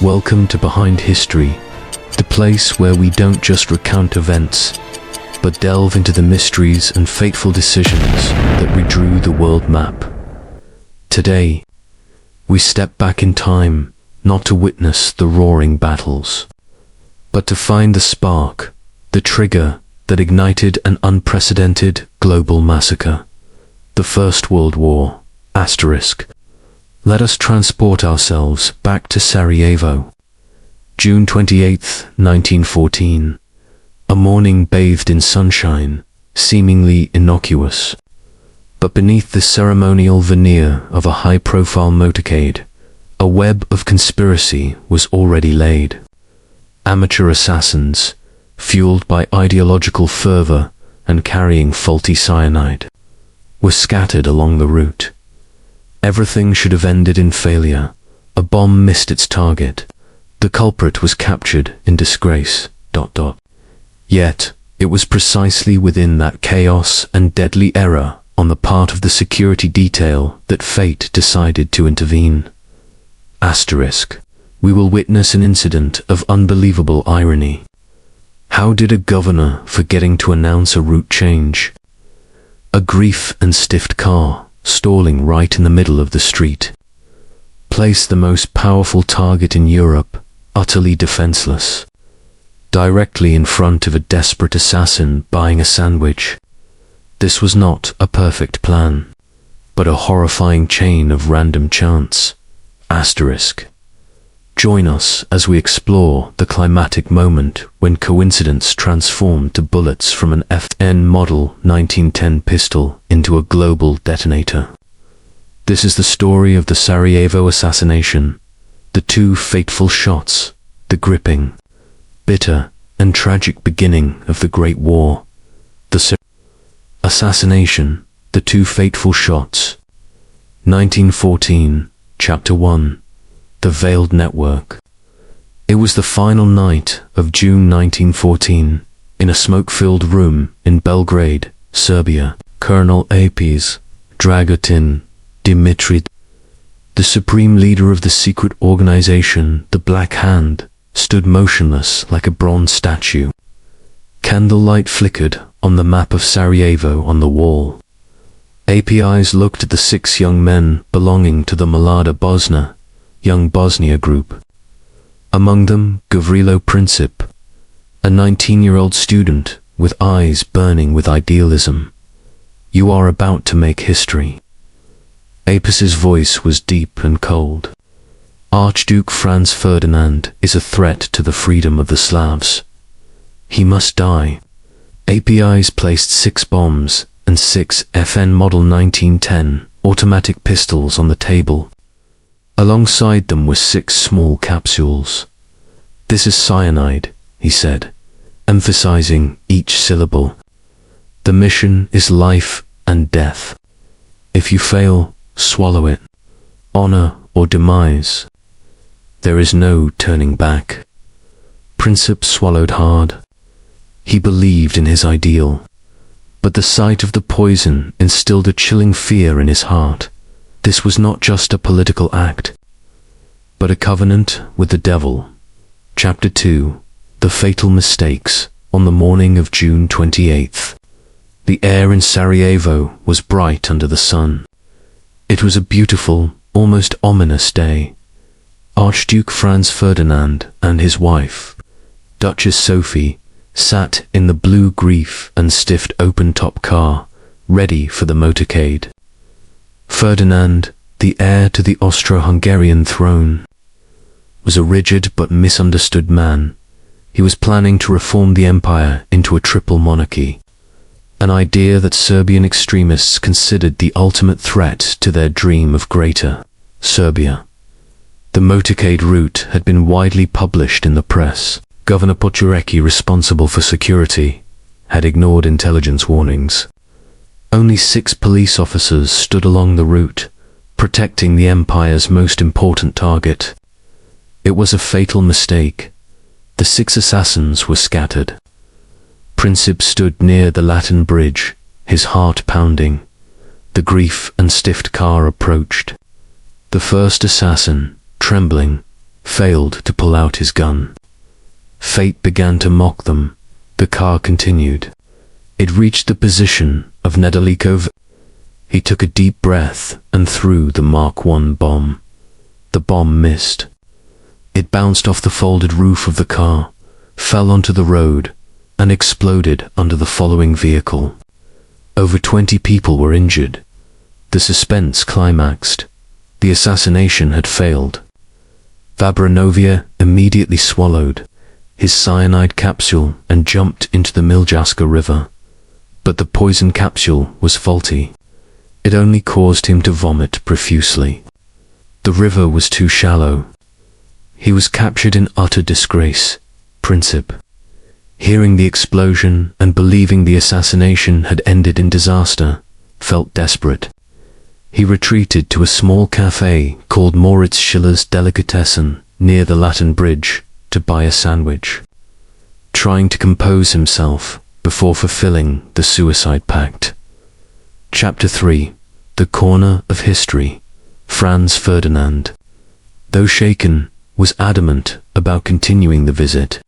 Welcome to Behind History, the place where we don't just recount events, but delve into the mysteries and fateful decisions that redrew the world map. Today, we step back in time, not to witness the roaring battles, but to find the spark, the trigger that ignited an unprecedented global massacre. The First World War, **. Let us transport ourselves back to Sarajevo. June 28, 1914. A morning bathed in sunshine, seemingly innocuous. But beneath the ceremonial veneer of a high-profile motorcade, a web of conspiracy was already laid. Amateur assassins, fueled by ideological fervor and carrying faulty cyanide, were scattered along the route. Everything should have ended in failure. A bomb missed its target. The culprit was captured in disgrace. Yet, it was precisely within that chaos and deadly error on the part of the security detail that fate decided to intervene. We will witness an incident of unbelievable irony. How did a governor, forgetting to announce a route change, a grief and stiffed car stalling right in the middle of the street, placed the most powerful target in Europe, utterly defenseless, directly in front of a desperate assassin buying a sandwich? This was not a perfect plan, but a horrifying chain of random chance. Join us as we explore the climactic moment when coincidence transformed the bullets from an FN model 1910 pistol into a global detonator. This is the story of the Sarajevo Assassination, the two fateful shots, the gripping, bitter, and tragic beginning of the Great War. The Assassination, the two fateful shots. 1914, Chapter 1. The Veiled Network. It was the final night of June 1914, in a smoke-filled room in Belgrade, Serbia. Colonel Apis Dragutin Dimitri, the supreme leader of the secret organization, the Black Hand, stood motionless like a bronze statue. Candlelight flickered on the map of Sarajevo on the wall. Apis looked at the 6 young men belonging to the Mlada Bosna, Young Bosnia group. Among them, Gavrilo Princip, a 19-year-old student with eyes burning with idealism. You are about to make history. Apis's voice was deep and cold. Archduke Franz Ferdinand is a threat to the freedom of the Slavs. He must die. Apis placed 6 bombs and 6 FN Model 1910 automatic pistols on the table. Alongside them were 6 small capsules. This is cyanide, he said, emphasizing each syllable. The mission is life and death. If you fail, swallow it. Honor or demise. There is no turning back. Princip swallowed hard. He believed in his ideal, but the sight of the poison instilled a chilling fear in his heart. This was not just a political act, but a covenant with the devil. Chapter 2. The Fatal Mistakes. On the morning of June 28th, the air in Sarajevo was bright under the sun. It was a beautiful, almost ominous day. Archduke Franz Ferdinand and his wife, Duchess Sophie, sat in the blue grief and stiffed open-top car, ready for the motorcade. Ferdinand, the heir to the Austro-Hungarian throne, was a rigid but misunderstood man. He was planning to reform the empire into a triple monarchy, an idea that Serbian extremists considered the ultimate threat to their dream of Greater Serbia. The motorcade route had been widely published in the press. Governor Pochurecki, responsible for security, had ignored intelligence warnings. Only 6 police officers stood along the route, protecting the empire's most important target. It was a fatal mistake. The 6 assassins were scattered. Princip stood near the Latin bridge, his heart pounding. The grief and stiffed car approached. The first assassin, trembling, failed to pull out his gun. Fate began to mock them. The car continued. It reached the position of Nedeliko. He took a deep breath and threw the Mark I bomb. The bomb missed. It bounced off the folded roof of the car, fell onto the road, and exploded under the following vehicle. Over 20 people were injured. The suspense climaxed. The assassination had failed. Vabranovia immediately swallowed his cyanide capsule and jumped into the Miljaska River. But the poison capsule was faulty. It only caused him to vomit profusely. The river was too shallow. He was captured in utter disgrace. Princip, hearing the explosion and believing the assassination had ended in disaster, felt desperate. He retreated to a small café called Moritz Schiller's Delikatessen near the Latin Bridge to buy a sandwich, trying to compose himself before fulfilling the suicide pact. Chapter 3. The Corner of History. Franz Ferdinand, though shaken, was adamant about continuing the visit.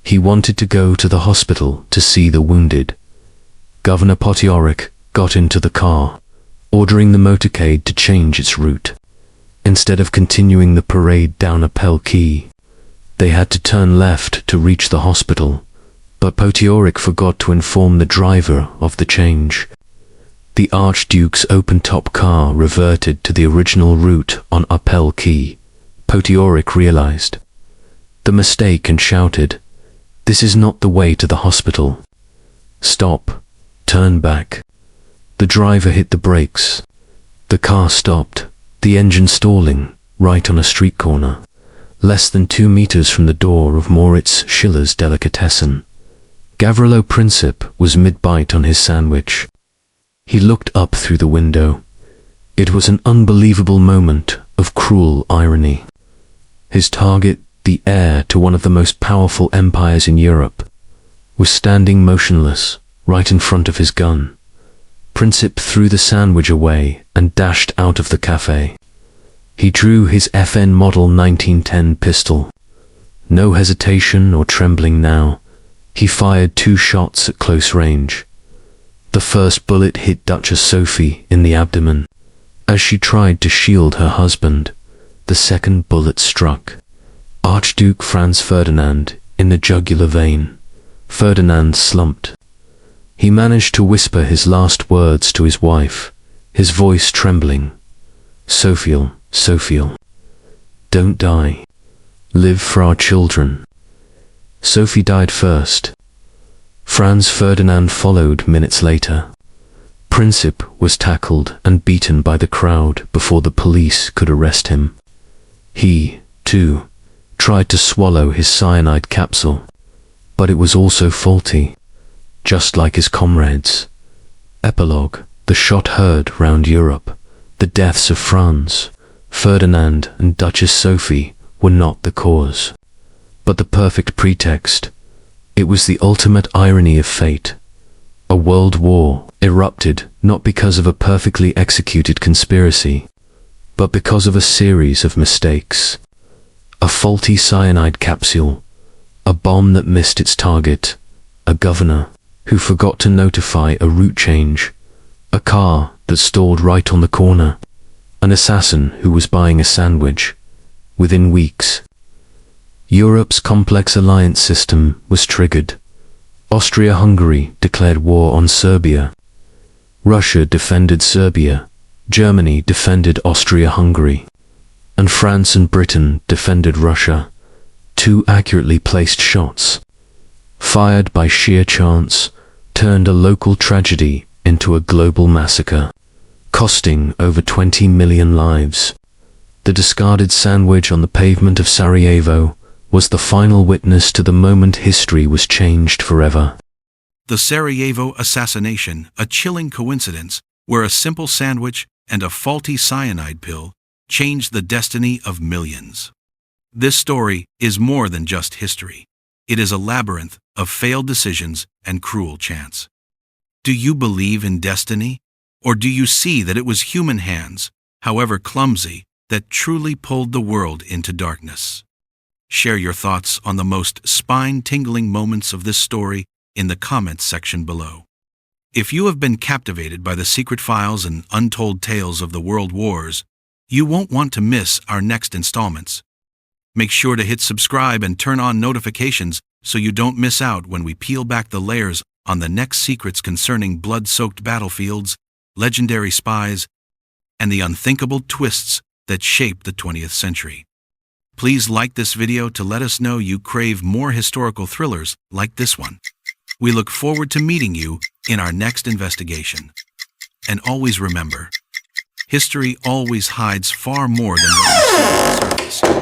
He wanted to go to the hospital to see the wounded. Governor Potiorik got into the car, ordering the motorcade to change its route. Instead of continuing the parade down Appel Quay, they had to turn left to reach the hospital, but Potiorik forgot to inform the driver of the change. The Archduke's open-top car reverted to the original route on Appel Quay. Potiorik realized the mistake and shouted, "This is not the way to the hospital. Stop. Turn back." The driver hit the brakes. The car stopped, the engine stalling, right on a street corner, less than 2 meters from the door of Moritz Schiller's Delikatessen. Gavrilo Princip was mid-bite on his sandwich. He looked up through the window. It was an unbelievable moment of cruel irony. His target, the heir to one of the most powerful empires in Europe, was standing motionless right in front of his gun. Princip threw the sandwich away and dashed out of the café. He drew his FN Model 1910 pistol. No hesitation or trembling now. He fired 2 shots at close range. The first bullet hit Duchess Sophie in the abdomen. As she tried to shield her husband, the second bullet struck Archduke Franz Ferdinand in the jugular vein. Ferdinand slumped. He managed to whisper his last words to his wife, his voice trembling. "Sophie, Sophie, don't die. Live for our children." Sophie died first. Franz Ferdinand followed minutes later. Princip was tackled and beaten by the crowd before the police could arrest him. He, too, tried to swallow his cyanide capsule, but it was also faulty, just like his comrades. Epilogue. The shot heard round Europe. The deaths of Franz, Ferdinand and Duchess Sophie were not the cause, but the perfect pretext. It was the ultimate irony of fate. A world war erupted not because of a perfectly executed conspiracy, but because of a series of mistakes. A faulty cyanide capsule, a bomb that missed its target, a governor who forgot to notify a route change, a car that stalled right on the corner, an assassin who was buying a sandwich. Within weeks, Europe's complex alliance system was triggered. Austria-Hungary declared war on Serbia. Russia defended Serbia. Germany defended Austria-Hungary. And France and Britain defended Russia. 2 accurately placed shots, fired by sheer chance, turned a local tragedy into a global massacre, costing over 20 million lives. The discarded sandwich on the pavement of Sarajevo was the final witness to the moment history was changed forever. The Sarajevo Assassination, a chilling coincidence where a simple sandwich and a faulty cyanide pill changed the destiny of millions. This story is more than just history. It is a labyrinth of failed decisions and cruel chance. Do you believe in destiny? Or do you see that it was human hands, however clumsy, that truly pulled the world into darkness. Share your thoughts on the most spine-tingling moments of this story in the comments section below. If you have been captivated by the secret files and untold tales of the world wars, you won't want to miss our next installments. Make sure to hit subscribe and turn on notifications so you don't miss out when we peel back the layers on the next secrets concerning blood-soaked battlefields, legendary spies, and the unthinkable twists that shaped the 20th century. Please like this video to let us know you crave more historical thrillers like this one. We look forward to meeting you in our next investigation. And always remember, history always hides far more than what you see on the surface.